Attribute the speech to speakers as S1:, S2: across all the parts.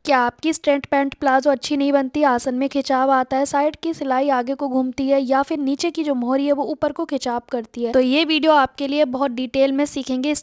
S1: क्या आपकी straight pant palazzo अच्छी नहीं बनती, आसन में खिंचाव आता है, साइड की सिलाई आगे को घूमती है या फिर नीचे की जो मोहरी है वो ऊपर को खिंचाव करती है, तो ये वीडियो आपके लिए बहुत डिटेल में सीखेंगे।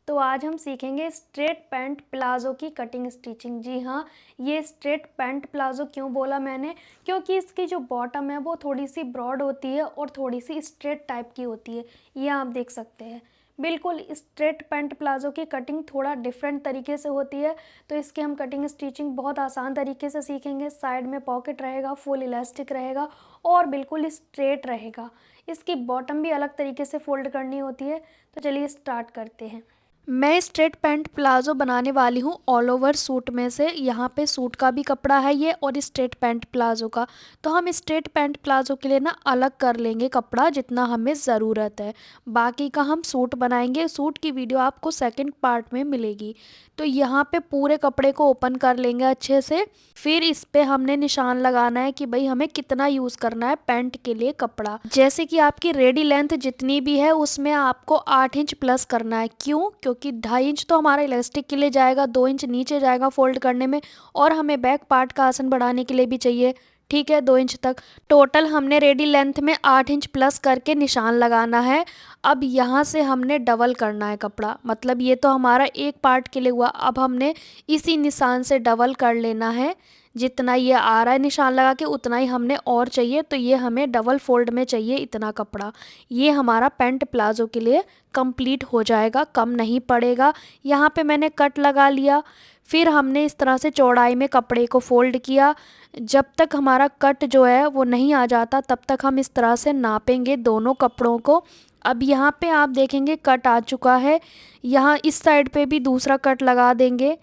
S1: तो आज हम सीखेंगे स्ट्रेट पैंट प्लाजो की कटिंग स्टिचिंग। जी हाँ, ये स्ट्रेट पैंट प्लाजो क्यों बोला मैंने, क्योंकि इसकी जो बॉटम है वो थोड़ी सी ब्रॉड होती है और थोड़ी सी स्ट्रेट टाइप की होती है। ये आप देख सकते हैं, बिल्कुल स्ट्रेट पैंट प्लाजो की कटिंग थोड़ा डिफरेंट तरीके से होती है। तो इसके हम कटिंग स्टिचिंग बहुत आसान तरीके से सीखेंगे। साइड में पॉकेट रहेगा, फुल इलास्टिक रहेगा और बिल्कुल स्ट्रेट रहेगा। इसकी बॉटम भी अलग तरीके से फोल्ड करनी होती है। तो चलिए स्टार्ट करते हैं। मैं स्ट्रेट पैंट प्लाजो बनाने वाली हूँ ऑल ओवर सूट में से। यहाँ पे सूट का भी कपड़ा है ये और स्ट्रेट पैंट प्लाजो का। तो हम स्ट्रेट पैंट प्लाजो के लिए ना अलग कर लेंगे कपड़ा जितना हमें ज़रूरत है। बाकी का हम सूट बनाएंगे। सूट की वीडियो आपको सेकंड पार्ट में मिलेगी। तो यहाँ पे पूरे कपड़े को ओपन कर लेंगे अच्छे से। फिर इस पे हमने निशान लगाना है कि भाई हमें कितना यूज़ करना है पैंट के लिए कपड़ा। जैसे कि आपकी रेडी लेंथ जितनी भी है उसमें आपको 8 इंच प्लस करना है। क्यों? क्योंकि 2.5 इंच तो हमारा इलास्टिक के लिए जाएगा, 2 इंच नीचे जाएगा फोल्ड करने में, और हमें बैक पार्ट का आसन बढ़ाने के लिए भी चाहिए। ठीक है, 2 इंच तक टोटल हमने रेडी लेंथ में 8 इंच प्लस करके निशान लगाना है। अब यहाँ से हमने डबल करना है कपड़ा, मतलब ये तो हमारा एक पार्ट के लिए हुआ। अब हमने इसी निशान से डबल कर लेना है। जितना ये आ रहा है निशान लगा के उतना ही हमने और चाहिए। तो ये हमें डबल फोल्ड में चाहिए इतना कपड़ा। ये हमारा पैंट प्लाजो के लिए कंप्लीट हो जाएगा, कम नहीं पड़ेगा। यहाँ पे मैंने कट लगा लिया। फिर हमने इस तरह से चौड़ाई में कपड़े को फोल्ड किया। जब तक हमारा कट जो है वो नहीं आ जाता तब तक हम इस तरह से नापेंगे दोनों कपड़ों को। अब यहाँ पे आप देखेंगे कट आ चुका है। यहाँ इस साइड पे भी दूसरा कट लगा देंगे।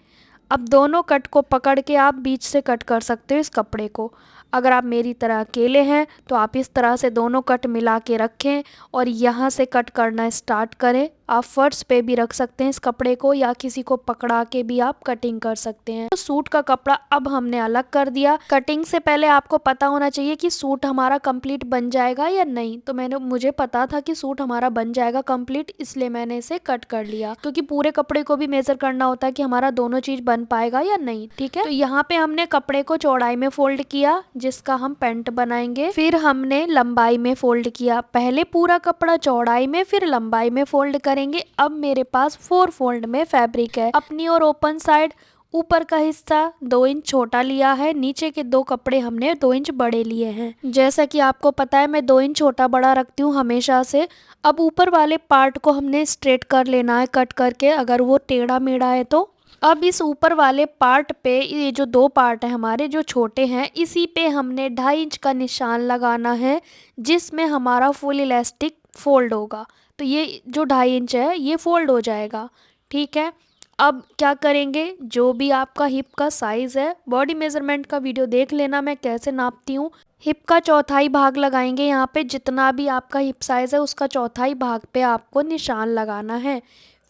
S1: अब दोनों कट को पकड़ के आप बीच से कट कर सकते हो इस कपड़े को। अगर आप मेरी तरह अकेले हैं तो आप इस तरह से दोनों कट मिला के रखें और यहाँ से कट करना स्टार्ट करें। आप फर्श पे भी रख सकते हैं इस कपड़े को या किसी को पकड़ा के भी आप कटिंग कर सकते हैं। तो सूट का कपड़ा अब हमने अलग कर दिया। कटिंग से पहले आपको पता होना चाहिए कि सूट हमारा कंप्लीट बन जाएगा या नहीं। तो मुझे पता था कि सूट हमारा बन जाएगा कंप्लीट, इसलिए मैंने इसे कट कर लिया, क्योंकि पूरे कपड़े को भी मेजर करना होता है कि हमारा दोनों चीज बन पाएगा या नहीं। ठीक है, तो यहाँ पे हमने कपड़े को चौड़ाई में फोल्ड किया जिसका हम पैंट बनाएंगे। फिर हमने लंबाई में फोल्ड किया। पहले पूरा कपड़ा चौड़ाई में फिर लंबाई में फोल्ड करेंगे। अब मेरे पास 4 फोल्ड में फैब्रिक है। अपनी और ओपन साइड ऊपर का हिस्सा 2 इंच छोटा लिया है, नीचे के 2 कपड़े हमने 2 इंच बड़े लिए हैं। जैसा कि आपको पता है मैं 2 इंच छोटा बड़ा रखती हूँ हमेशा से। अब ऊपर वाले पार्ट को हमने स्ट्रेट कर लेना है कट करके, अगर वो टेढ़ा मेढ़ा है तो। अब इस ऊपर वाले पार्ट पे ये जो 2 पार्ट है हमारे जो छोटे हैं, इसी पे हमने 2.5 इंच का निशान लगाना है जिसमें हमारा फुल इलास्टिक फोल्ड होगा। तो ये जो 2.5 इंच है ये फोल्ड हो जाएगा। ठीक है, अब क्या करेंगे, जो भी आपका हिप का साइज़ है, बॉडी मेजरमेंट का वीडियो देख लेना मैं कैसे नापती हूँ। हिप का चौथाई भाग लगाएंगे यहाँ पे। जितना भी आपका हिप साइज़ है उसका चौथाई भाग पे आपको निशान लगाना है।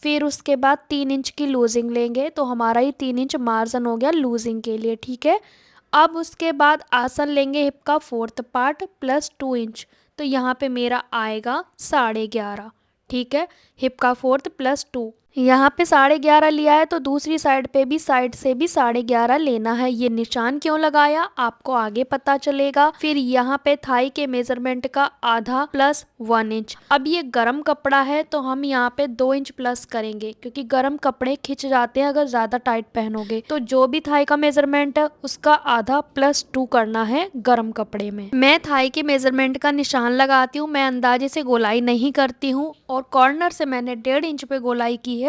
S1: फिर उसके बाद 3 इंच की लूजिंग लेंगे, तो हमारा ये 3 इंच मार्जिन हो गया लूजिंग के लिए। ठीक है, अब उसके बाद आसन लेंगे हिप का 4th पार्ट प्लस 2 इंच। तो यहाँ पे मेरा आएगा 11.5। ठीक है, हिप का 4th प्लस 2, यहाँ पे 11.5 लिया है तो दूसरी साइड पे भी साइड से भी 11.5 लेना है। ये निशान क्यों लगाया आपको आगे पता चलेगा। फिर यहाँ पे थाई के मेजरमेंट का आधा प्लस 1 इंच। अब ये गरम कपड़ा है तो हम यहाँ पे 2 इंच प्लस करेंगे, क्योंकि गरम कपड़े खिंच जाते हैं अगर ज्यादा टाइट पहनोगे। तो जो भी थाई का मेजरमेंट है उसका आधा प्लस 2 करना है गरम कपड़े में। मैं थाई के मेजरमेंट का निशान लगाती हूँ, मैं अंदाजे से गोलाई नहीं करती हूँ। और कॉर्नर से मैंने 1.5 इंच पे गोलाई की है,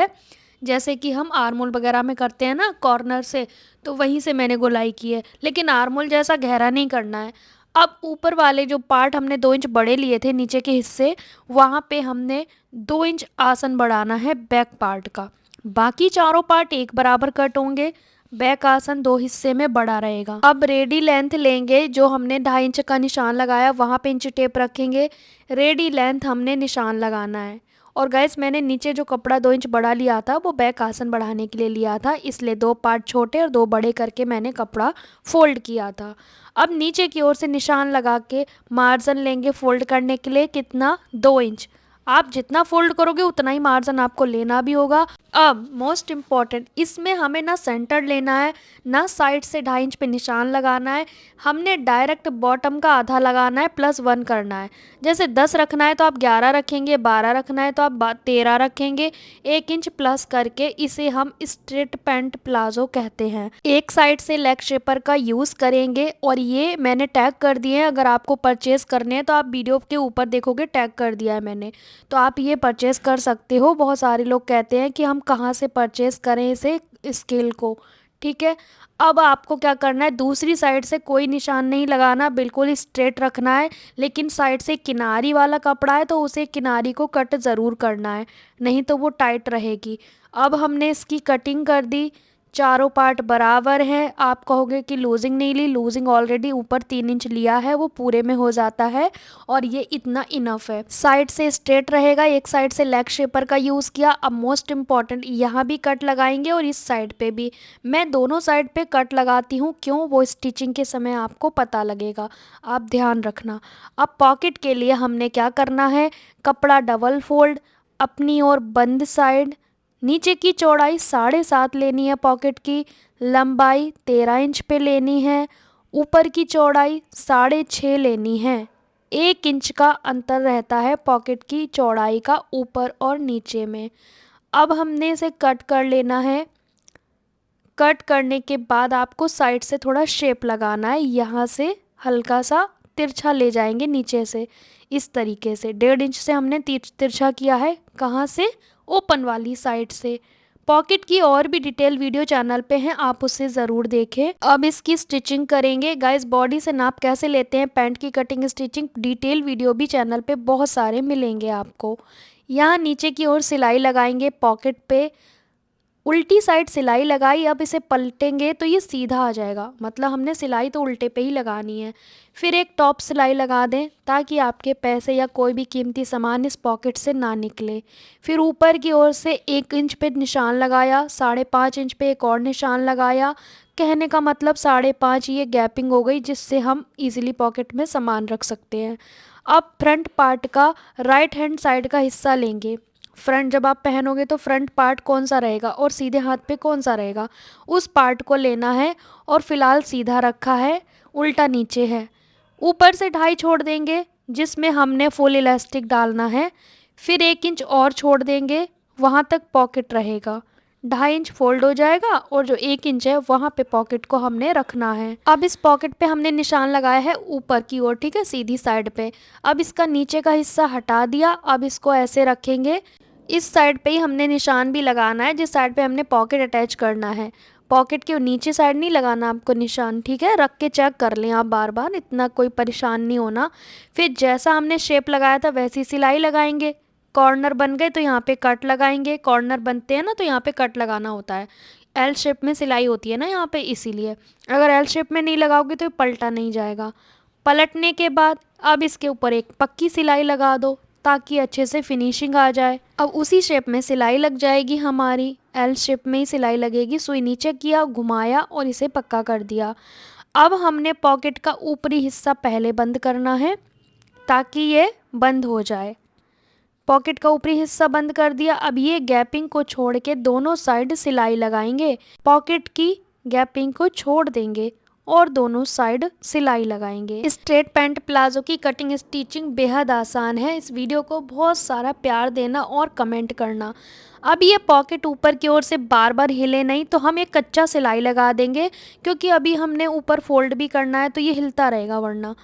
S1: जैसे कि हम आर्मोल वगैरह में करते हैं ना कॉर्नर से, तो वहीं से मैंने गोलाई की है। लेकिन आर्मोल जैसा गहरा नहीं करना है। अब ऊपर वाले जो पार्ट हमने 2 इंच बड़े लिए थे नीचे के हिस्से, वहाँ पे हमने 2 इंच आसन बढ़ाना है बैक पार्ट का। बाकी चारों पार्ट एक बराबर कट होंगे, बैक आसन 2 हिस्से में बड़ा रहेगा। अब रेडी लेंथ लेंगे, जो हमने 2.5 इंच का निशान लगाया वहाँ पे इंच टेप रखेंगे। रेडी लेंथ हमने निशान लगाना है। और गैस मैंने नीचे जो कपड़ा 2 इंच बड़ा लिया था वो बैक आसन बढ़ाने के लिए लिया था, इसलिए 2 पार्ट छोटे और 2 बड़े करके मैंने कपड़ा फोल्ड किया था। अब नीचे की ओर से निशान लगा के मार्जिन लेंगे फोल्ड करने के लिए, कितना 2 इंच। आप जितना फोल्ड करोगे उतना ही मार्जिन आपको लेना भी होगा। अब मोस्ट इम्पॉर्टेंट, इसमें हमें ना सेंटर लेना है ना साइड से 2.5 इंच पे निशान लगाना है, हमने डायरेक्ट बॉटम का आधा लगाना है, +1 करना है। जैसे 10 रखना है तो आप 11 रखेंगे, 12 रखना है तो आप 13 रखेंगे, 1 इंच प्लस करके। इसे हम स्ट्रेट पैंट प्लाजो कहते हैं। एक साइड से लेग शेपर का यूज़ करेंगे और ये मैंने टैग कर दिए हैं। अगर आपको परचेज़ करने हैं तो आप वीडियो के ऊपर देखोगे टैग कर दिया है मैंने, तो आप ये परचेज़ कर सकते हो। बहुत सारे लोग कहते हैं कि हम कहाँ से परचेज़ करें इसे स्केल को, ठीक है। अब आपको क्या करना है, दूसरी साइड से कोई निशान नहीं लगाना, बिल्कुल स्ट्रेट रखना है। लेकिन साइड से किनारी वाला कपड़ा है तो उसे किनारी को कट ज़रूर करना है, नहीं तो वो टाइट रहेगी। अब हमने इसकी कटिंग कर दी, चारों पार्ट बराबर हैं। आप कहोगे कि लूजिंग नहीं ली, लूजिंग ऑलरेडी ऊपर 3 इंच लिया है, वो पूरे में हो जाता है और ये इतना इनफ है। साइड से स्ट्रेट रहेगा, एक साइड से लेग शेपर का यूज़ किया। अब मोस्ट इम्पॉर्टेंट, यहाँ भी कट लगाएंगे और इस साइड पे भी। मैं दोनों साइड पे कट लगाती हूँ, क्यों, वो स्टिचिंग के समय आपको पता लगेगा, आप ध्यान रखना। अब पॉकेट के लिए हमने क्या करना है, कपड़ा डबल फोल्ड, अपनी ओर बंद साइड, नीचे की चौड़ाई 7.5 लेनी है, पॉकेट की लंबाई 13 इंच पे लेनी है, ऊपर की चौड़ाई 6.5 लेनी है। 1 इंच का अंतर रहता है पॉकेट की चौड़ाई का ऊपर और नीचे में। अब हमने इसे कट कर लेना है। कट करने के बाद आपको साइड से थोड़ा शेप लगाना है, यहाँ से हल्का सा तिरछा ले जाएंगे नीचे से, इस तरीके से 1.5 इंच से हमने तिरछा किया है। कहाँ से, ओपन वाली साइड से। पॉकेट की और भी डिटेल वीडियो चैनल पे हैं, आप उसे ज़रूर देखें। अब इसकी स्टिचिंग करेंगे गाइस। बॉडी से नाप कैसे लेते हैं, पैंट की कटिंग स्टिचिंग डिटेल वीडियो भी चैनल पे बहुत सारे मिलेंगे आपको। यहाँ नीचे की ओर सिलाई लगाएंगे पॉकेट पे, उल्टी साइड सिलाई लगाई। अब इसे पलटेंगे तो ये सीधा आ जाएगा, मतलब हमने सिलाई तो उल्टे पे ही लगानी है। फिर एक टॉप सिलाई लगा दें ताकि आपके पैसे या कोई भी कीमती सामान इस पॉकेट से ना निकले। फिर ऊपर की ओर से 1 इंच पे निशान लगाया, 5.5 इंच पे एक और निशान लगाया। कहने का मतलब 5.5 ये गैपिंग हो गई, जिससे हम इजीली पॉकेट में सामान रख सकते हैं। अब फ्रंट पार्ट का राइट हैंड साइड का हिस्सा लेंगे। फ्रंट जब आप पहनोगे तो फ्रंट पार्ट कौन सा रहेगा और सीधे हाथ पे कौन सा रहेगा, उस पार्ट को लेना है। और फिलहाल सीधा रखा है, उल्टा नीचे है। ऊपर से 2.5 छोड़ देंगे जिसमें हमने फुल इलास्टिक डालना है। फिर 1 इंच और छोड़ देंगे, वहाँ तक पॉकेट रहेगा। 2.5 इंच फोल्ड हो जाएगा और जो 1 इंच है वहाँ पे पॉकेट को हमने रखना है। अब इस पॉकेट पे हमने निशान लगाया है ऊपर की ओर, ठीक है, सीधी साइड पे। अब इसका नीचे का हिस्सा हटा दिया। अब इसको ऐसे रखेंगे, इस साइड पे ही हमने निशान भी लगाना है जिस साइड पे हमने पॉकेट अटैच करना है। पॉकेट के नीचे साइड नहीं लगाना आपको निशान, ठीक है। रख के चेक कर लें आप बार बार, इतना कोई परेशान नहीं होना। फिर जैसा हमने शेप लगाया था वैसी सिलाई लगाएंगे। कॉर्नर बन गए तो यहाँ पे कट लगाएंगे, कॉर्नर बनते हैं ना तो यहाँ पे कट लगाना होता है। एल शेप में सिलाई होती है ना यहाँ पे, इसीलिए। अगर एल शेप में नहीं लगाओगे तो ये पलटा नहीं जाएगा। पलटने के बाद अब इसके ऊपर एक पक्की सिलाई लगा दो ताकि अच्छे से फिनिशिंग आ जाए। अब उसी शेप में सिलाई लग जाएगी हमारी, एल शेप में ही सिलाई लगेगी। सुई नीचे किया, घुमाया और इसे पक्का कर दिया। अब हमने पॉकेट का ऊपरी हिस्सा पहले बंद करना है ताकि ये बंद हो जाए। पॉकेट का ऊपरी हिस्सा बंद कर दिया। अब ये गैपिंग को छोड़ के दोनों साइड सिलाई लगाएंगे। पॉकेट की गैपिंग को छोड़ देंगे और दोनों साइड सिलाई लगाएंगे। स्ट्रेट पैंट प्लाजो की कटिंग स्टिचिंग बेहद आसान है। इस वीडियो को बहुत सारा प्यार देना और कमेंट करना। अब ये पॉकेट ऊपर की ओर से बार बार हिले नहीं, तो हम एक कच्चा सिलाई लगा देंगे, क्योंकि अभी हमने ऊपर फोल्ड भी करना है तो ये हिलता रहेगा वरना।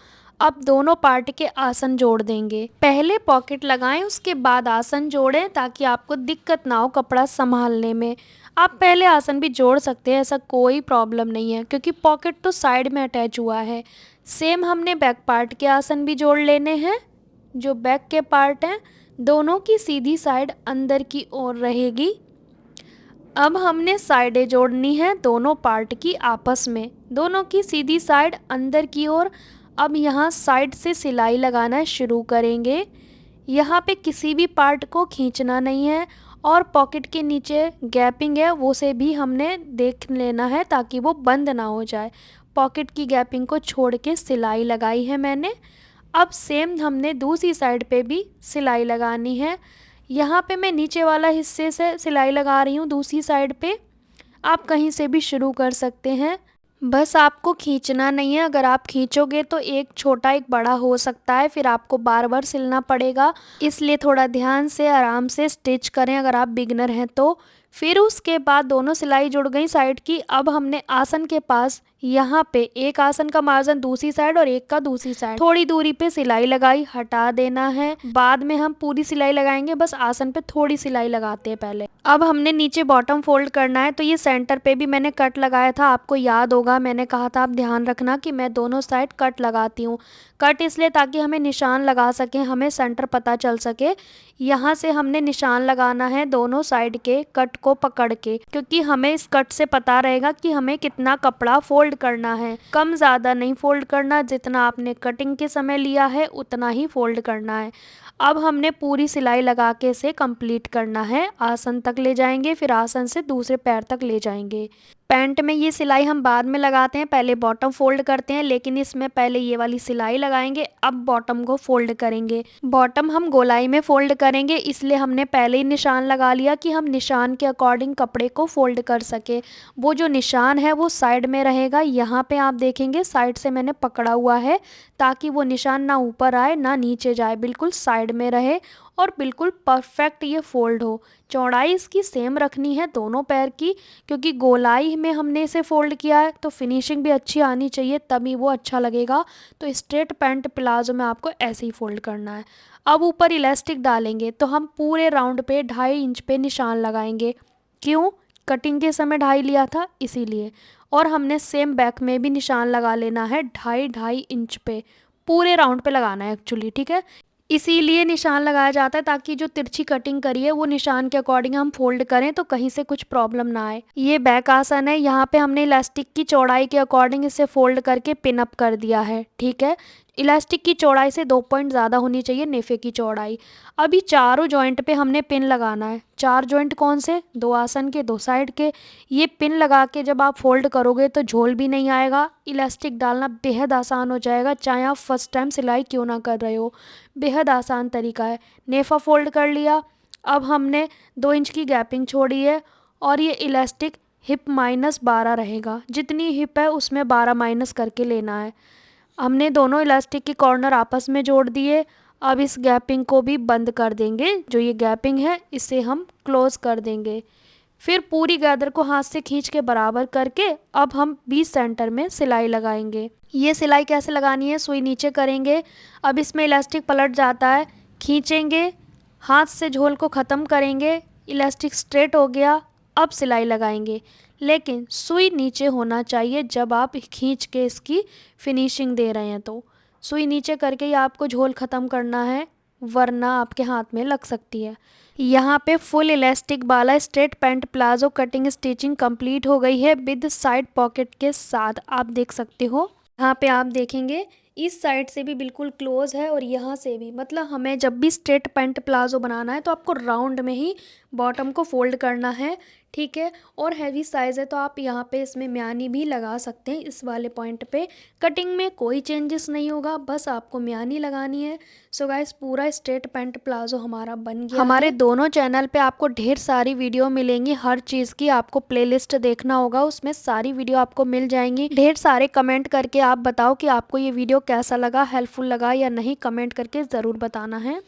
S1: अब दोनों पार्ट के आसन जोड़ देंगे। पहले पॉकेट लगाएं, उसके बाद आसन जोड़ें ताकि आपको दिक्कत ना हो कपड़ा संभालने में। आप पहले आसन भी जोड़ सकते हैं, ऐसा कोई प्रॉब्लम नहीं है, क्योंकि पॉकेट तो साइड में अटैच हुआ है। सेम हमने बैक पार्ट के आसन भी जोड़ लेने हैं। जो बैक के पार्ट हैं दोनों की सीधी साइड अंदर की ओर रहेगी। अब हमने साइडें जोड़नी है दोनों पार्ट की आपस में, दोनों की सीधी साइड अंदर की ओर। अब यहाँ साइड से सिलाई लगाना शुरू करेंगे। यहाँ पे किसी भी पार्ट को खींचना नहीं है और पॉकेट के नीचे गैपिंग है वो से भी हमने देख लेना है ताकि वो बंद ना हो जाए। पॉकेट की गैपिंग को छोड़ के सिलाई लगाई है मैंने। अब सेम हमने दूसरी साइड पे भी सिलाई लगानी है। यहाँ पे मैं नीचे वाला हिस्से से सिलाई लगा रही हूँ दूसरी साइड पे। आप कहीं से भी शुरू कर सकते हैं, बस आपको खींचना नहीं है। अगर आप खींचोगे तो एक छोटा एक बड़ा हो सकता है, फिर आपको बार बार सिलना पड़ेगा। इसलिए थोड़ा ध्यान से आराम से स्टिच करें अगर आप बिगनर हैं तो। फिर उसके बाद दोनों सिलाई जुड़ गई साइड की। अब हमने आसन के पास यहाँ पे एक आसन का मार्जिन दूसरी साइड और एक का दूसरी साइड थोड़ी दूरी पे सिलाई लगाई, हटा देना है। बाद में हम पूरी सिलाई लगाएंगे, बस आसन पे थोड़ी सिलाई लगाते हैं पहले। अब हमने नीचे बॉटम फोल्ड करना है, तो ये सेंटर पे भी मैंने कट लगाया था। आपको याद होगा मैंने कहा था आप ध्यान रखना कि मैं दोनों साइड कट लगाती हूँ। कट इसलिए ताकि हमें निशान लगा सकें, हमें सेंटर पता चल सके। यहाँ से हमने निशान लगाना है दोनों साइड के कट को पकड़ के, क्योंकि हमें इस कट से पता रहेगा कि हमें कितना कपड़ा फोल्ड करना है। कम ज़्यादा नहीं फोल्ड करना, जितना आपने कटिंग के समय लिया है उतना ही फोल्ड करना है। अब हमने पूरी सिलाई लगा के इसे कंप्लीट करना है। आसन तक ले जाएंगे, फिर आसन से दूसरे पैर तक ले जाएंगे। पैंट में ये सिलाई हम बाद में लगाते हैं, पहले बॉटम फोल्ड करते हैं, लेकिन इसमें पहले ये वाली सिलाई लगाएंगे, अब बॉटम को फोल्ड करेंगे। बॉटम हम गोलाई में फोल्ड करेंगे, इसलिए हमने पहले ही निशान लगा लिया कि हम निशान के अकॉर्डिंग कपड़े को फोल्ड कर सके। वो जो निशान है वो साइड में रहेगा। यहाँ पे आप देखेंगे साइड से मैंने पकड़ा हुआ है, ताकि वो निशान ना ऊपर आए ना नीचे जाए, बिल्कुल साइड में रहे और बिल्कुल परफेक्ट ये फोल्ड हो। चौड़ाई इसकी सेम रखनी है दोनों पैर की, क्योंकि गोलाई में हमने इसे फोल्ड किया है तो फिनिशिंग भी अच्छी आनी चाहिए, तभी वो अच्छा लगेगा। तो स्ट्रेट पैंट प्लाजो में आपको ऐसे ही फोल्ड करना है। अब ऊपर इलास्टिक डालेंगे, तो हम पूरे राउंड पे 2.5 इंच पे निशान लगाएंगे। क्यों? कटिंग के समय 2.5 लिया था इसीलिए। और हमने सेम बैक में भी निशान लगा लेना है 2.5 इंच पे, पूरे राउंड पे लगाना है एक्चुअली, ठीक है। इसीलिए निशान लगाया जाता है ताकि जो तिरछी कटिंग करी है वो निशान के अकॉर्डिंग हम फोल्ड करें तो कहीं से कुछ प्रॉब्लम ना आए। ये बैक आसन है, यहाँ पे हमने इलास्टिक की चौड़ाई के अकॉर्डिंग इसे फोल्ड करके पिन अप कर दिया है, ठीक है। इलास्टिक की चौड़ाई से 2 पॉइंट ज़्यादा होनी चाहिए नेफे की चौड़ाई। अभी चारों जॉइंट पे हमने पिन लगाना है। 4 जॉइंट कौन से? 2 आसन के, 2 साइड के। ये पिन लगा के जब आप फोल्ड करोगे तो झोल भी नहीं आएगा। इलास्टिक डालना बेहद आसान हो जाएगा, चाहे आप फर्स्ट टाइम सिलाई क्यों ना कर रहे हो। बेहद आसान तरीका है। नेफा फोल्ड कर लिया। अब हमने 2 इंच की गैपिंग छोड़ी है और ये इलास्टिक हिप -12 रहेगा। जितनी हिप है उसमें 12 माइनस करके लेना है। हमने दोनों इलास्टिक के कॉर्नर आपस में जोड़ दिए। अब इस गैपिंग को भी बंद कर देंगे, जो ये गैपिंग है इसे हम क्लोज कर देंगे। फिर पूरी गैदर को हाथ से खींच के बराबर करके अब हम बीच सेंटर में सिलाई लगाएंगे। ये सिलाई कैसे लगानी है? सुई नीचे करेंगे। अब इसमें इलास्टिक पलट जाता है, खींचेंगे, हाथ से झोल को ख़त्म करेंगे। इलास्टिक स्ट्रेट हो गया। अब सिलाई लगाएंगे, लेकिन सुई नीचे होना चाहिए जब आप खींच के इसकी फिनिशिंग दे रहे हैं। तो सुई नीचे करके ही आपको झोल ख़त्म करना है, वरना आपके हाथ में लग सकती है। यहाँ पे फुल इलास्टिक वाला straight pant palazzo cutting stitching complete हो गई है विद साइड पॉकेट के साथ। आप देख सकते हो, यहाँ पे आप देखेंगे इस साइड से भी बिल्कुल क्लोज है और यहाँ से भी। मतलब हमें जब भी स्ट्रेट पैंट प्लाजो बनाना है तो आपको राउंड में ही बॉटम को फोल्ड करना है, ठीक है। और हैवी साइज़ है तो आप यहाँ पे इसमें म्यानी भी लगा सकते हैं। इस वाले पॉइंट पे कटिंग में कोई चेंजेस नहीं होगा, बस आपको म्यानी लगानी है। सो गाइस, पूरा स्ट्रेट पैंट प्लाजो हमारा बन गया। हमारे दोनों चैनल पे आपको ढेर सारी वीडियो मिलेंगी, हर चीज़ की आपको प्लेलिस्ट देखना होगा, उसमें सारी वीडियो आपको मिल जाएंगी। ढेर सारे कमेंट करके आप बताओ कि आपको ये वीडियो कैसा लगा, हेल्पफुल लगा या नहीं, कमेंट करके ज़रूर बताना है।